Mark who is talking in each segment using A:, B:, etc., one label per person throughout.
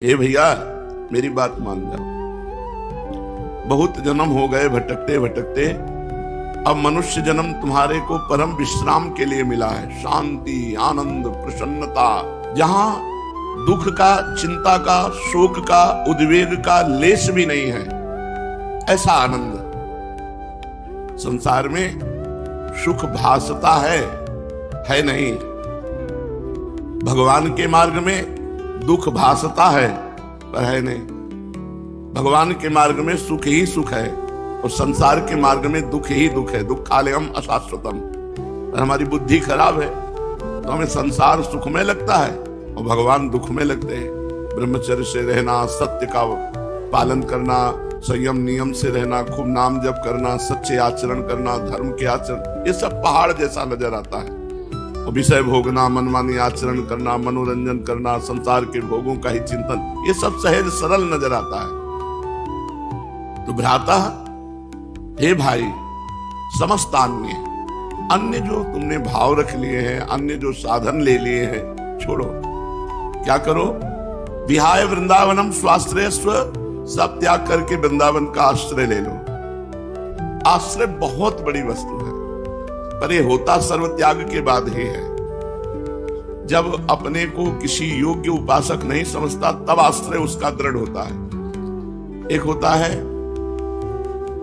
A: हे भैया मेरी बात मान जाओ। बहुत जन्म हो गए भटकते भटकते, अब मनुष्य जन्म तुम्हारे को परम विश्राम के लिए मिला है। शांति, आनंद, प्रसन्नता, जहां दुख का, चिंता का, शोक का, उद्वेग का लेश भी नहीं है, ऐसा आनंद। संसार में सुख भासता है नहीं। भगवान के मार्ग में दुख भासता है पर है नहीं। भगवान के मार्ग में सुख ही सुख है और संसार के मार्ग में दुख ही दुख है। दुखालयम अशाश्वतम। और हमारी बुद्धि खराब है तो हमें संसार सुख में लगता है और भगवान दुख में लगते हैं। ब्रह्मचर्य से रहना, सत्य का पालन करना, संयम नियम से रहना, खूब नाम जप करना, सच्चे आचरण करना, धर्म के आचरण, ये सब पहाड़ जैसा नजर आता है। और विषय भोगना, मनमानी आचरण करना, मनोरंजन करना, संसार के भोगों का ही चिंतन, ये सब सहज सरल नजर आता है। तो भ्राता, हे भाई, समस्त अन्य जो तुमने भाव रख लिए हैं, अन्य जो साधन ले लिए हैं, छोड़ो। क्या करो? विहाय वृंदावनम स्वाश्रय स्व, सब त्याग करके वृंदावन का आश्रय ले लो। आश्रय बहुत बड़ी वस्तु है, पर ये होता सर्व त्याग के बाद ही है। जब अपने को किसी योग्य उपासक नहीं समझता तब आश्रय उसका दृढ़ होता है। एक होता है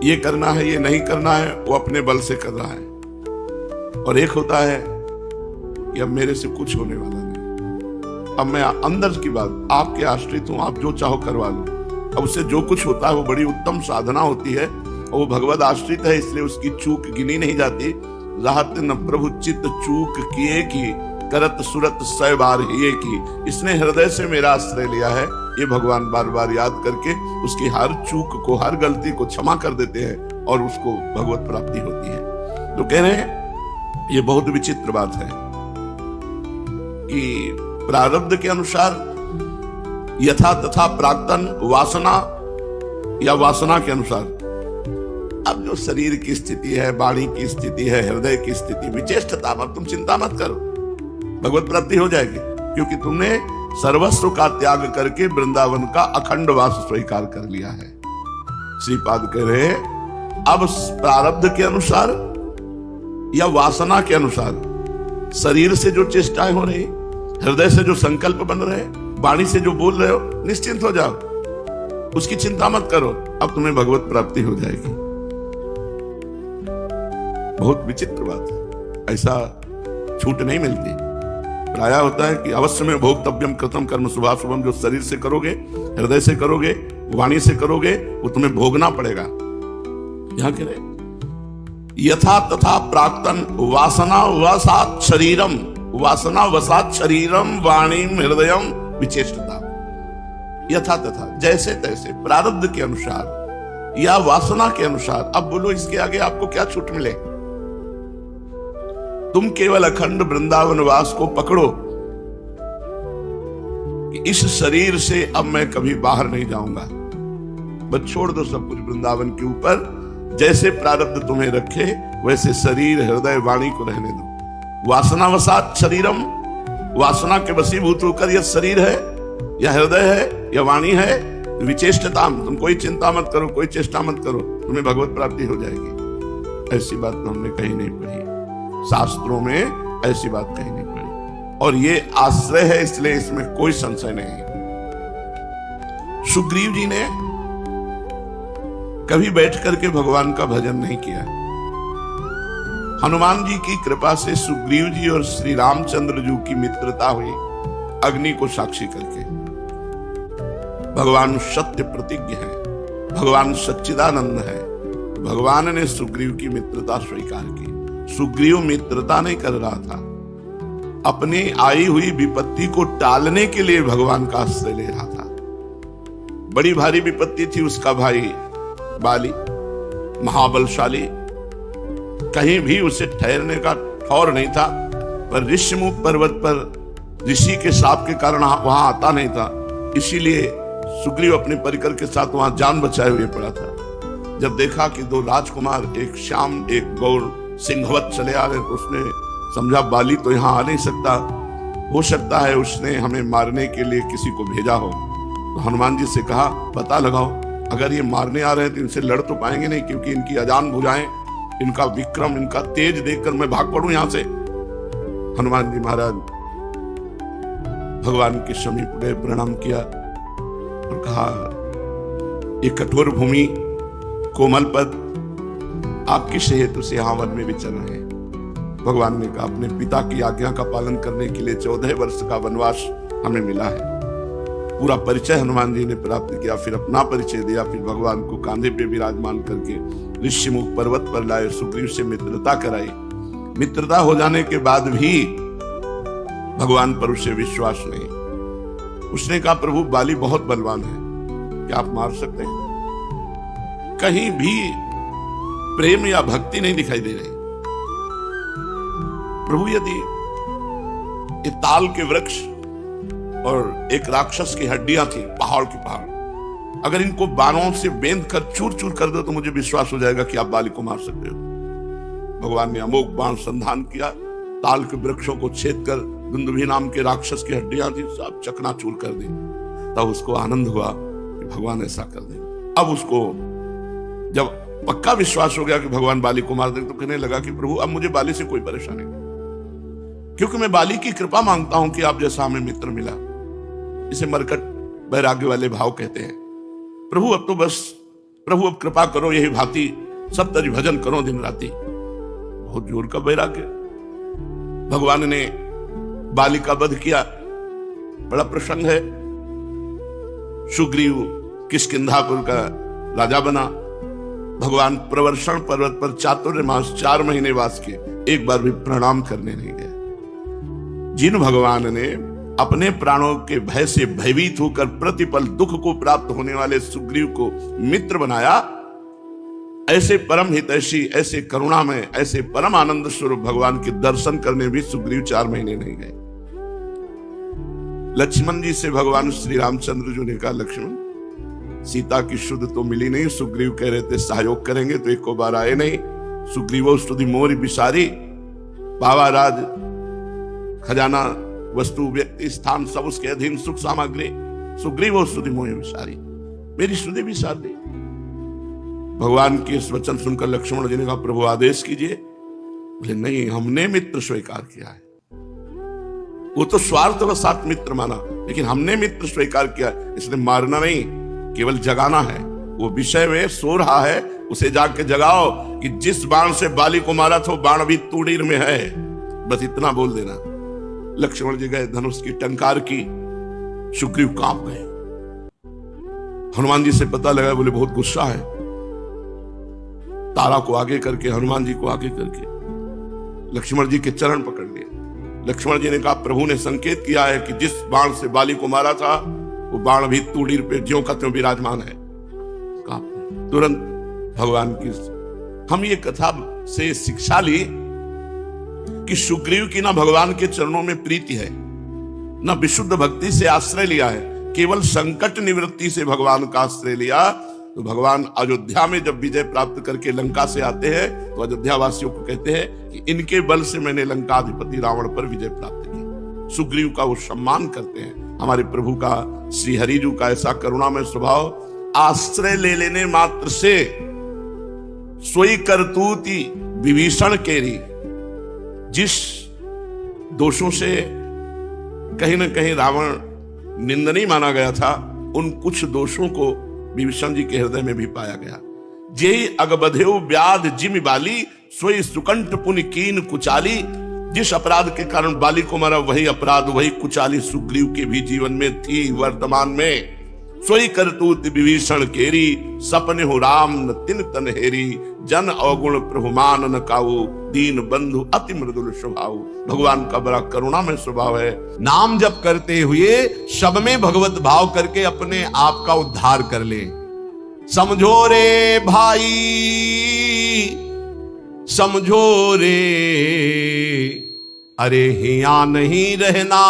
A: ये करना है, ये नहीं करना है, वो अपने बल से कर रहा है। और एक होता है कि अब मेरे से कुछ होने वाला नहीं, अब मैं अंदर की बात, आपके आश्रित हूं, आप जो चाहो करवा लो। अब उससे जो कुछ होता है वो बड़ी उत्तम साधना होती है और वो भगवद आश्रित है, इसलिए उसकी चूक गिनी नहीं जाती। राहत न प्रभु चित्त चूक किए की, करत सुरत सै बार हिये की। इसने हृदय से मेरा आश्रय लिया है, ये भगवान बार बार याद करके उसकी हर चूक को, हर गलती को क्षमा कर देते हैं और उसको भगवत प्राप्ति होती है। तो कह रहे हैं ये बहुत विचित्र बात है कि प्रारब्ध के अनुसार यथा तथा प्राक्तन, वासना या वासना के अनुसार अब जो शरीर की स्थिति है, वाणी की स्थिति है, हृदय की स्थिति, विचेष्टता, अब तुम चिंता मत करो, भगवत प्राप्ति हो जाएगी, क्योंकि तुमने सर्वस्व का त्याग करके वृंदावन का अखंड वास स्वीकार कर लिया है। श्रीपाद कह रहे हैं अब प्रारब्ध के अनुसार या वासना के अनुसार शरीर से जो चेष्टाएं हो रही, हृदय से जो संकल्प बन रहे, वाणी से जो बोल रहे हो, निश्चिंत हो जाओ, उसकी चिंता मत करो, अब तुम्हें भगवत प्राप्ति हो जाएगी। बहुत विचित्र बात है, ऐसा छूट नहीं मिलती। प्राय होता है कि अवश्य में भोक्तव्यम कृतम कर्म शुभाशुभम, जो शरीर से करोगे, हृदय से करोगे, वाणी से करोगे, वो तुम्हें भोगना पड़ेगा। यहां कह रहे यथा तथा प्राक्तन वासना वसात शरीरम, वासना वसात शरीरम वाणीम हृदयम विचेष्टता। यथा तथा, जैसे तैसे, प्रारब्ध के अनुसार या वासना के अनुसार। अब बोलो इसके आगे आपको क्या छूट मिले? तुम केवल अखंड वृंदावन वास को पकड़ो कि इस शरीर से अब मैं कभी बाहर नहीं जाऊंगा, बस छोड़ दो सब कुछ वृंदावन के ऊपर। जैसे प्रारब्ध तुम्हें रखे वैसे शरीर, हृदय, वाणी को रहने दो। वासना वसात शरीरम, वासना के वशीभूत होकर यह शरीर है या हृदय है या वाणी है, विचेष्टता, तुम कोई चिंता मत करो, कोई चेष्टा मत करो, तुम्हें भगवत प्राप्ति हो जाएगी। ऐसी बात तो हमने कहीं नहीं पढ़ी, शास्त्रों में ऐसी बात कहीं नहीं पड़ी, और ये आश्रय है, इसलिए इसमें कोई संशय नहीं। सुग्रीव जी ने कभी बैठ करके भगवान का भजन नहीं किया। हनुमान जी की कृपा से सुग्रीव जी और श्री रामचंद्र जी की मित्रता हुई, अग्नि को साक्षी करके। भगवान सत्य प्रतिज्ञ है, भगवान सच्चिदानंद है। भगवान ने सुग्रीव की मित्रता स्वीकार की। सुग्रीव मित्रता नहीं कर रहा था, अपनी आई हुई विपत्ति को टालने के लिए भगवान का आश्रय ले रहा था। बड़ी भारी विपत्ति थी, उसका भाई बाली महाबलशाली, कहीं भी उसे ठहरने का ठौर नहीं था, पर ऋषिमुख पर्वत पर ऋषि के शाप के कारण वहां आता नहीं था, इसीलिए सुग्रीव अपने परिकर के साथ वहां जान बचाए हुए पड़ा था। जब देखा कि दो राजकुमार, एक श्याम एक गौर सिंहवत चले आ रहे, तो उसने समझा बाली तो यहां आ नहीं सकता, हो सकता है उसने हमें मारने के लिए किसी को भेजा हो। तो हनुमान जी से कहा पता लगाओ, अगर ये मारने आ रहे हैं तो इनसे लड़ तो पाएंगे नहीं, क्योंकि इनकी अजान भुजाएं, इनका विक्रम, इनका तेज देखकर मैं भाग पड़ूं यहां से। हनुमान जी महाराज भगवान के समीप गए, प्रणाम किया और कहा ये कठोर भूमि, कोमल पद, आप किस हेतु से यहाँ वन में विचर रहे हैं? भगवान ने कहा अपने पिता की आज्ञा का पालन करने के लिए 14 वर्ष का वनवास हमें मिला है। पूरा परिचय हनुमान जी ने प्राप्त किया, फिर अपना परिचय दिया, फिर भगवान को कांधे पे विराजमान करके ऋषिमुख पर्वत पर लाए, सुग्रीव से मित्रता कराई। मित्रता हो जाने के बाद भी भगवान पर उसे विश्वास नहीं। उसने कहा प्रभु बाली बहुत बलवान है, क्या आप मार सकते हैं? कहीं भी प्रेम या भक्ति नहीं दिखाई दे रही। प्रभु यदि ये ताल के वृक्ष और एक राक्षस की हड्डियां थी, पहाड़ की पहाड़, अगर इनको बाणों से बेंध कर चूर चूर कर दो तो मुझे विश्वास हो जाएगा कि आप बाली को मार सकते हो। भगवान ने अमोघ बाण संधान किया, ताल के वृक्षों को छेद कर दुंदुभी नाम के राक्षस की हड्डियां थी सब चकनाचूर कर दी। तब उसको आनंद हुआ कि भगवान ऐसा कर दे। अब उसको जब पक्का विश्वास हो गया कि भगवान बाली को मार देंगे तो कहने लगा कि प्रभु अब मुझे बाली से कोई परेशानी नहीं, क्योंकि मैं बाली की कृपा मांगता हूं कि आप जैसा हमें मित्र मिला। इसे मरकट वैराग्य वाले भाव कहते हैं। प्रभु अब तो बस, प्रभु अब कृपा करो, यही भांति सब तरी भजन करो दिन राति। बहुत जोर का वैराग्य। भगवान ने बाली का वध किया, बड़ा प्रसंग है। सुग्रीव किष्किंधापुर का राजा बना। भगवान प्रवर्षण पर्वत पर चातुर्मास 4 महीने वास किए, एक बार भी प्रणाम करने नहीं गए। जिन भगवान ने अपने प्राणों के भय से भयभीत होकर प्रतिपल दुख को प्राप्त होने वाले सुग्रीव को मित्र बनाया, ऐसे परम हितैषी, ऐसे करुणामय, ऐसे परम आनंद स्वरूप भगवान के दर्शन करने भी सुग्रीव 4 महीने नहीं गए। लक्ष्मण जी से भगवान श्री रामचंद्र जी ने कहा लक्ष्मण सीता की शुद्ध तो मिली नहीं, सुग्रीव कह रहे थे सहयोग करेंगे तो एक को बार आए नहीं। सुग्रीवो स्तुति मोरी बिसारी, बाबा राज खजाना वस्तु व्यक्ति स्थान सब उसके अधीन, सुख सामग्री, सुग्रीवो स्तुति मोहि बिसारी, मेरी स्तुति बिसार दी। भगवान के इस वचन सुनकर लक्ष्मण जी ने कहा प्रभु आदेश कीजिए। बोले नहीं, हमने मित्र स्वीकार किया है। वो तो स्वार्थवशात मित्र माना, लेकिन हमने मित्र स्वीकार किया, इसलिए मारना नहीं, केवल जगाना है। वो विषय में सो रहा है, उसे जाके जगाओ कि जिस बाण से बाली को मारा था वो बाण भी तूड़ीर में है, बस इतना बोल देना। लक्ष्मण जी गए, धनुष की टंकार की, सुग्रीव कांप गए। हनुमान जी से पता लगा, बोले बहुत गुस्सा है। तारा को आगे करके, हनुमान जी को आगे करके लक्ष्मण जी के चरण पकड़ लिए। लक्ष्मण जी ने कहा प्रभु ने संकेत किया है कि जिस बाण से बाली को मारा था वो बाण भी तूड़ीर पे ज्यों का त्यों विराजमान है। तुरंत भगवान की हम ये कथा से शिक्षा ली कि सुग्रीव की ना भगवान के चरणों में प्रीति है, ना विशुद्ध भक्ति से आश्रय लिया है, केवल संकट निवृत्ति से भगवान का आश्रय लिया। तो भगवान अयोध्या में जब विजय प्राप्त करके लंका से आते हैं तो अयोध्या वासियों को कहते हैं कि इनके बल से मैंने लंकाधिपति रावण पर विजय प्राप्त की। सुग्रीव का वो सम्मान करते हैं। हमारे प्रभु का, श्री हरि जी का ऐसा करुणामय स्वभाव, आश्रय ले लेने मात्र से सोई करतूति विभीषण केरी। जिस दोषों से कहीं ना कहीं रावण निंदनीय माना गया था, उन कुछ दोषों को विभीषण जी के हृदय में भी पाया गया। जेहि अगबधेउ व्याध जिमि बाली, सोई सुकंठ पुनि कीन कुचाली। जिस अपराध के कारण बाली को मारा वही अपराध, वही कुचाली सुग्रीव के भी जीवन में थी। वर्तमान में सोई करतूत विभीषण केरी, सपने हो राम न तिन तन हेरी। जन अवगुण प्रहुमान न काऊ, दीन बंधु अति मृदुल स्वभाव। भगवान का बड़ा करुणामय स्वभाव है।
B: नाम जप करते हुए सब में भगवत भाव करके अपने आप का उद्धार कर ले। समझो रे भाई, समझो रे, अरे हिया नहीं रहना,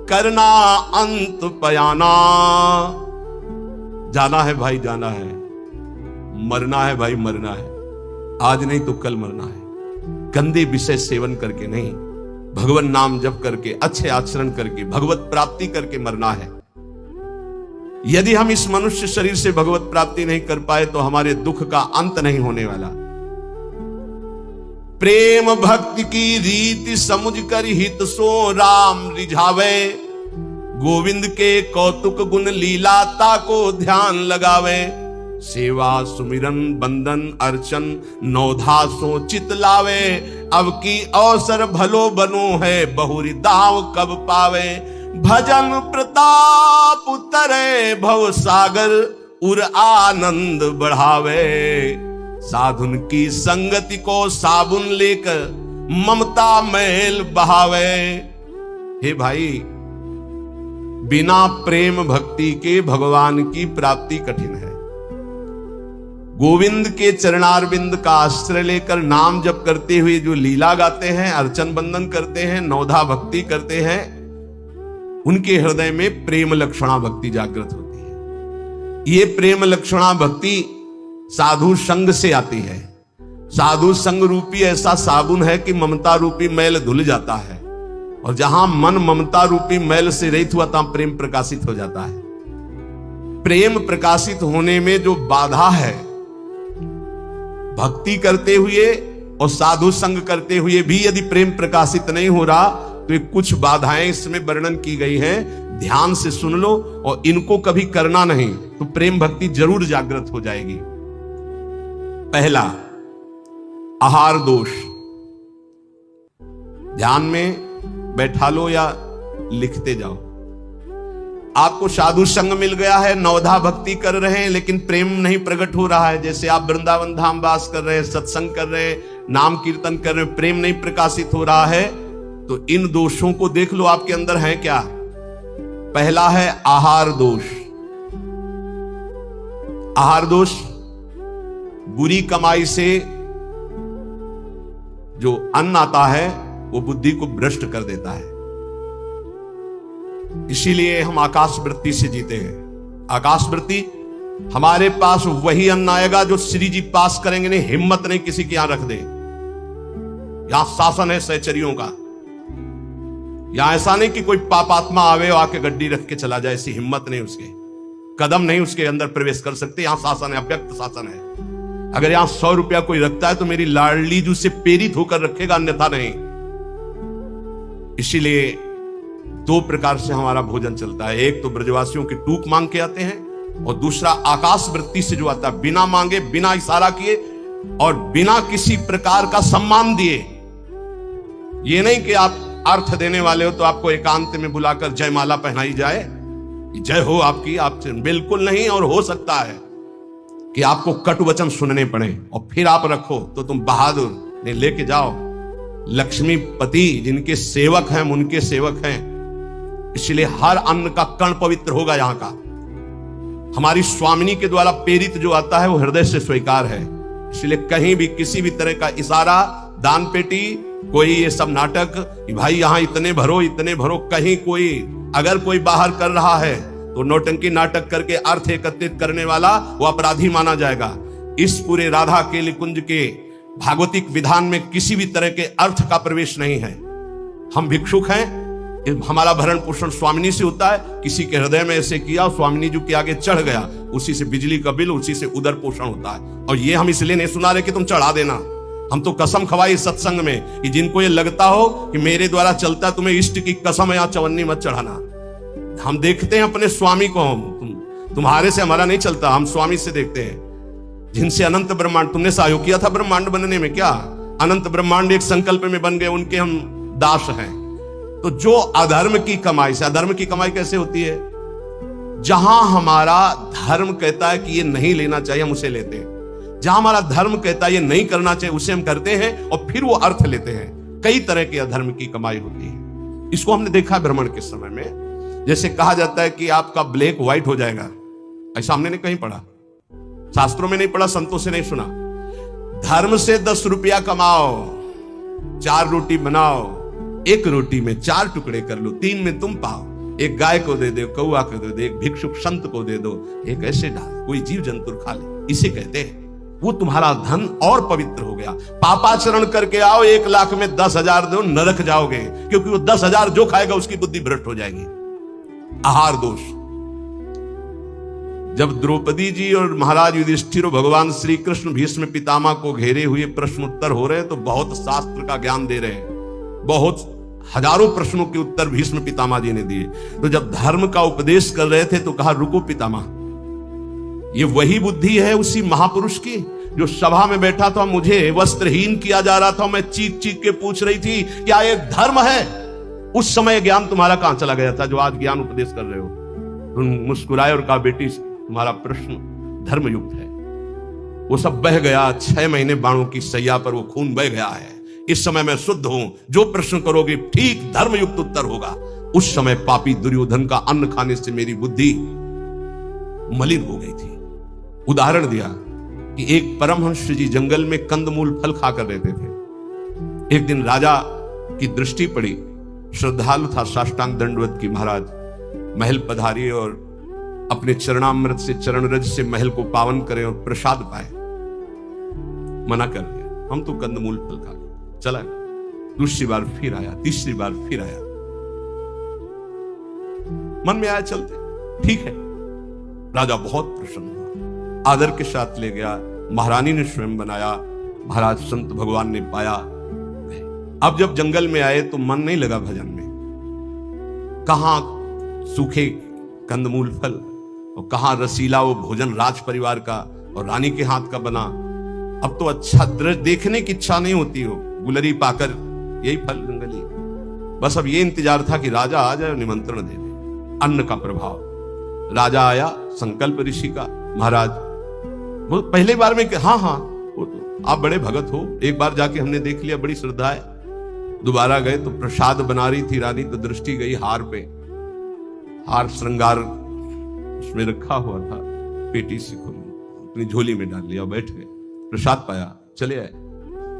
B: करना अंत पयाना। जाना है भाई, जाना है, मरना है भाई, मरना है, आज नहीं तो कल मरना है। गंदे विषय सेवन करके नहीं, भगवान नाम जप करके, अच्छे आचरण करके, भगवत प्राप्ति करके मरना है। यदि हम इस मनुष्य शरीर से भगवत प्राप्ति नहीं कर पाए तो हमारे दुख का अंत नहीं होने वाला। प्रेम भक्ति की रीति समुझ कर हित सो राम रिझावे, गोविंद के कौतुक गुण लीलाता को ध्यान लगावे। सेवा सुमिरन बंदन अर्चन नौधा सो चित लावे, अब की अवसर भलो बनो है बहुरी दाव कब पावे। भजन प्रताप उतरे भव सागर उर आनंद बढ़ावे, साधुन की संगति को साबुन लेकर ममता मैल बहावे। हे भाई, बिना प्रेम भक्ति के भगवान की प्राप्ति कठिन है। गोविंद के चरणारविंद का आश्रय लेकर नाम जप करते हुए जो लीला गाते हैं, अर्चन बंदन करते हैं, नौधा भक्ति करते हैं, उनके हृदय में प्रेम लक्षणा भक्ति जागृत होती है। ये प्रेम लक्षणा भक्ति साधु संग से आती है। साधु संग रूपी ऐसा साबुन है कि ममता रूपी मैल धुल जाता है, और जहां मन ममता रूपी मैल से रहित हुआ तहां प्रेम प्रकाशित हो जाता है। प्रेम प्रकाशित होने में जो बाधा है, भक्ति करते हुए और साधु संग करते हुए भी यदि प्रेम प्रकाशित नहीं हो रहा तो ये कुछ बाधाएं इसमें वर्णन की गई हैं। ध्यान से सुन लो और इनको कभी करना नहीं तो प्रेम भक्ति जरूर जागृत हो जाएगी। पहला, आहार दोष। ध्यान में बैठा लो या लिखते जाओ। आपको साधु संग मिल गया है, नवधा भक्ति कर रहे हैं, लेकिन प्रेम नहीं प्रकट हो रहा है। जैसे आप वृंदावन धाम वास कर रहे हैं, सत्संग कर रहे हैं, नाम कीर्तन कर रहे हैं, प्रेम नहीं प्रकाशित हो रहा है, तो इन दोषों को देख लो आपके अंदर है क्या। पहला है आहार दोष। आहार दोष बुरी कमाई से जो अन्न आता है वो बुद्धि को भ्रष्ट कर देता है। इसीलिए हम आकाश वृत्ति से जीते हैं। आकाश वृत्ति, हमारे पास वही अन्न आएगा जो श्री जी पास करेंगे। नहीं, हिम्मत नहीं किसी के यहां रख दे। यहां शासन है सहचरियों का। यहां ऐसा नहीं कि कोई पापात्मा आवे और आके गड्डी रख के चला जाए, ऐसी हिम्मत नहीं, उसके कदम नहीं उसके अंदर प्रवेश कर सकते। यहां शासन है, अव्यक्त शासन है। अगर यहां 100 रुपया कोई रखता है तो मेरी लाडली जू से प्रेरित होकर रखेगा, अन्यथा नहीं। इसीलिए 2 प्रकार से हमारा भोजन चलता है। एक तो ब्रजवासियों की टूक मांग के आते हैं, और दूसरा आकाश वृत्ति से जो आता है, बिना मांगे, बिना इशारा किए और बिना किसी प्रकार का सम्मान दिए। ये नहीं कि आप अर्थ देने वाले हो तो आपको एकांत में बुलाकर जयमाला पहनाई जाए, जय हो आपकी, आप बिल्कुल नहीं। और हो सकता है कि आपको कटु वचन सुनने पड़े और फिर आप रखो तो तुम बहादुर ने लेके जाओ। लक्ष्मीपति जिनके सेवक हैं, उनके सेवक हैं, इसलिए हर अन्न का कण पवित्र होगा। यहां का हमारी स्वामिनी के द्वारा प्रेरित जो आता है वो हृदय से स्वीकार है। इसलिए कहीं भी किसी भी तरह का इशारा, दान पेटी, कोई ये सब नाटक कि भाई यहां इतने भरो, इतने भरो, कहीं कोई अगर कोई बाहर कर रहा है तो नौटंकी नाटक करके अर्थ एकत्रित करने वाला वो अपराधी माना जाएगा। इस पूरे राधा केली कुंज के भागवतिक विधान में किसी भी तरह के अर्थ का प्रवेश नहीं है। हम भिक्षुक हैं, हमारा भरण पोषण स्वामिनी से होता है। किसी के हृदय में ऐसे किया, स्वामिनी जी के आगे चढ़ गया, उसी से बिजली का बिल, उसी से उदर पोषण होता है। और ये हम इसलिए नहीं सुना रहे कि तुम चढ़ा देना। हम तो कसम खवाई सत्संग में कि जिनको ये लगता हो कि मेरे द्वारा चलता है, तुम्हें इष्ट की कसम है, यहां चवन्नी मत चढ़ाना। हम देखते हैं अपने स्वामी को, तुम्हारे से हमारा नहीं चलता, हम स्वामी से देखते हैं जिनसे अनंत ब्रह्मांड। तुमने सहयोग किया था ब्रह्मांड बनने में, क्या अनंत ब्रह्मांड एक संकल्प में बन गए, उनके हम दास हैं। तो जो अधर्म की कमाई से, अधर्म की कमाई कैसे होती है? जहां हमारा धर्म कहता है कि ये नहीं लेना चाहिए, हम उसे लेते हैं। जहां हमारा धर्म कहता है ये नहीं करना चाहिए, उसे हम करते हैं और फिर वो अर्थ लेते हैं। कई तरह के अधर्म की कमाई होती है। इसको हमने देखा भ्रमण के समय में। जैसे कहा जाता है कि आपका ब्लैक व्हाइट हो जाएगा, ऐसा हमने नहीं कहीं पढ़ा, शास्त्रों में नहीं पढ़ा, संतों से नहीं सुना। धर्म से 10 रुपया कमाओ, 4 रोटी बनाओ, 1 रोटी में 4 टुकड़े कर लो, 3 में तुम पाओ। एक गाय को दे दो, कौआ को दे दो, एक भिक्षुक संत को दे दो, एक ऐसे डाल, कोई जीव जंतु खा ले, इसे कहते हैं। वो तुम्हारा धन और पवित्र हो गया। पापाचरण करके आओ, 1 लाख में 10,000 दो, नरक जाओगे, क्योंकि वो 10,000 जो खाएगा उसकी बुद्धि भ्रष्ट हो जाएगी। आहार दोष। जब द्रौपदी जी और महाराज युधिष्ठिर और भगवान श्री कृष्ण भीष्म पितामह को घेरे हुए प्रश्न उत्तर हो रहे हैं, तो बहुत शास्त्र का ज्ञान दे रहे हैं, बहुत हजारों प्रश्नों के उत्तर भीष्म पितामह जी ने दिए। तो जब धर्म का उपदेश कर रहे थे तो कहा रुको पितामह, ये वही बुद्धि है उसी महापुरुष की जो सभा में बैठा था, मुझे वस्त्रहीन किया जा रहा था, मैं चीख चीख के पूछ रही थी क्या ये धर्म है? उस समय ज्ञान तुम्हारा कहां चला गया था जो आज ज्ञान उपदेश कर रहे हो? तुम मुस्कुराए और कहा बेटी तुम्हारा प्रश्न धर्मयुक्त है। वो सब बह गया, 6 महीने बाणों की सैया पर वो खून बह गया है। इस समय मैं शुद्ध हूं, जो प्रश्न करोगे ठीक धर्मयुक्त उत्तर होगा। उस समय पापी दुर्योधन का अन्न खाने से मेरी बुद्धि मलिन हो गई थी। उदाहरण दिया कि एक परमहंस जी जंगल में कंदमूल फल खाकर रहते थे। एक दिन राजा की दृष्टि पड़ी, श्रद्धालु था, साष्टांग दंडवत की महाराज महल पधारिए और अपने चरणामृत से चरण रज से महल को पावन करें और प्रसाद पाए। मना कर दिया, हम तो कंदमूल फल खा गए। चला, दूसरी बार फिर आया, तीसरी बार फिर आया। मन में आया चलते, ठीक है। राजा बहुत प्रसन्न हुआ, आदर के साथ ले गया, महारानी ने स्वयं बनाया, महाराज संत भगवान ने पाया। अब जब जंगल में आए तो मन नहीं लगा भजन में। कहां सूखे कंदमूल फल और कहां रसीला वो भोजन राज परिवार का और रानी के हाथ का बना। अब तो अच्छा दृश्य देखने की इच्छा नहीं होती हो, गुलरी पाकर यही फल जंगली। बस अब ये इंतजार था कि राजा आ जाए और निमंत्रण दे दे। अन्न का प्रभाव, राजा आया, संकल्प ऋषि का, महाराज वो पहले बार में हाँ वो तो आप बड़े भगत हो, एक बार जाके हमने देख लिया, बड़ी श्रद्धा है। दोबारा गए तो प्रसाद बना रही थी रानी, तो दृष्टि गई हार पे। हार श्रृंगार उसमें रखा हुआ था, पेटी से खोल अपनी झोली में डाल लिया, बैठ गए, प्रसाद पाया, चले आए,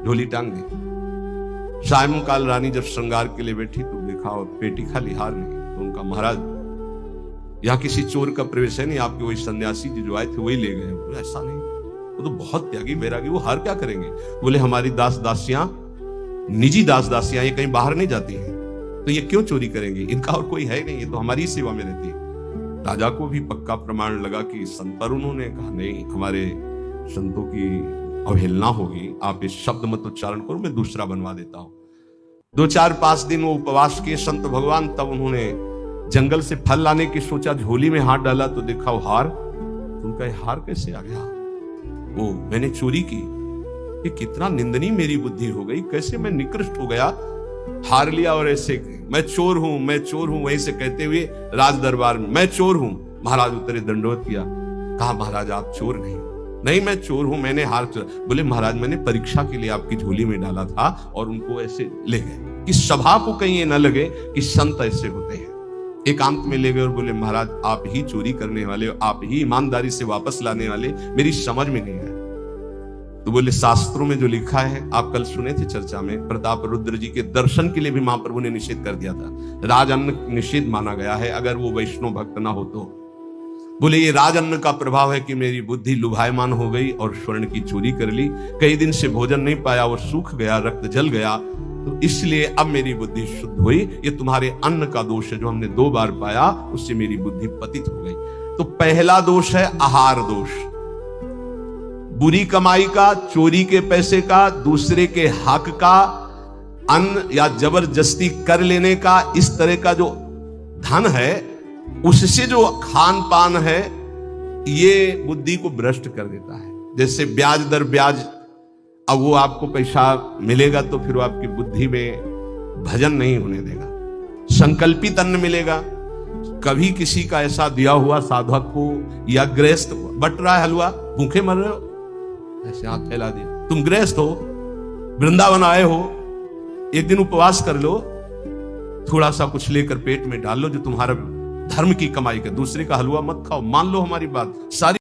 B: झोली टांग दी। सायंकाल रानी जब श्रृंगार के लिए बैठी तो देखा और पेटी खाली, हार नहीं। तो उनका महाराज यहाँ किसी चोर का प्रवेश है नहीं, आपके वही सन्यासी जी जो आए थे वही ले गए। बोले ऐसा नहीं, वो तो बहुत त्यागी बैरागी, वो हार क्या करेंगे? बोले हमारी दास दासियां, निजी दास दासियां, ये कहीं बाहर नहीं जाती हैं, तो ये क्यों चोरी करेंगे? इनका और कोई है नहीं, ये तो हमारी सेवा में रहती है। राजा को भी पक्का प्रमाण लगा कि संत, पर उन्होंने कहा नहीं, हमारे संतों की अवहेलना होगी, आप इस शब्द मत उच्चारण करो, मैं दूसरा बनवा देता हूं। 2-4-5 दिन वो उपवास किए संत भगवान, तब उन्होंने जंगल से फल लाने की सोचा, झोली में हाथ डाला तो देखा वो हार। उनका ये हार कैसे आ गया? वो मैंने चोरी की, ये कितना निंदनीय मेरी बुद्धि हो गई, कैसे मैं निकृष्ट हो गया। हार लिया और ऐसे मैं चोर हूं, मैं चोर हूं, वहीं से कहते हुए राज दरबार में मैं चोर हूं। महाराज उतरे, दंडवत किया, कहा महाराज आप चोर नहीं, नहीं मैं चोर हूं, मैंने हार चोर। बोले महाराज मैंने परीक्षा के लिए आपकी झोली में डाला था और उनको ऐसे ले गए कि सभा को कहीं ये न लगे कि संत ऐसे होते हैं। एकांत में ले गए और बोले महाराज आप ही चोरी करने वाले हो, आप ही ईमानदारी से वापस लाने वाले, मेरी समझ में नहीं है। तो बोले शास्त्रों में जो लिखा है, आप कल सुने थे चर्चा में, प्रताप रुद्र जी के दर्शन के लिए भी महाप्रभु ने निषेध कर दिया था। राजअन्न निषेध माना गया है अगर वो वैष्णव भक्त ना हो तो। बोले ये राजअन्न का प्रभाव है कि मेरी बुद्धि लुभायमान हो गई और स्वर्ण की चोरी कर ली, कई दिन से भोजन नहीं पाया, वो सूख गया, रक्त जल गया, तो इसलिए अब मेरी बुद्धि शुद्ध हुई। ये तुम्हारे अन्न का दोष है जो हमने 2 बार पाया, उससे मेरी बुद्धि पतित हो गई। तो पहला दोष है आहार दोष, बुरी कमाई का, चोरी के पैसे का, दूसरे के हक का, अन्न या जबरदस्ती कर लेने का, इस तरह का जो धन है उससे जो खान पान है ये बुद्धि को भ्रष्ट कर देता है। जैसे ब्याज दर ब्याज, अब वो आपको पैसा मिलेगा तो फिर वो आपकी बुद्धि में भजन नहीं होने देगा। संकल्पित अन्न मिलेगा, कभी किसी का ऐसा दिया हुआ साधक को या गृहस्थ बट रहा है हलवा, भूखे मर रहे हो, ऐसे हाथ फैला दिया, तुम गृहस्थ हो, वृंदावन आए हो, एक दिन उपवास कर लो, थोड़ा सा कुछ लेकर पेट में डाल लो जो तुम्हारा धर्म की कमाई का, दूसरे का हलवा मत खाओ। मान लो हमारी बात, सारी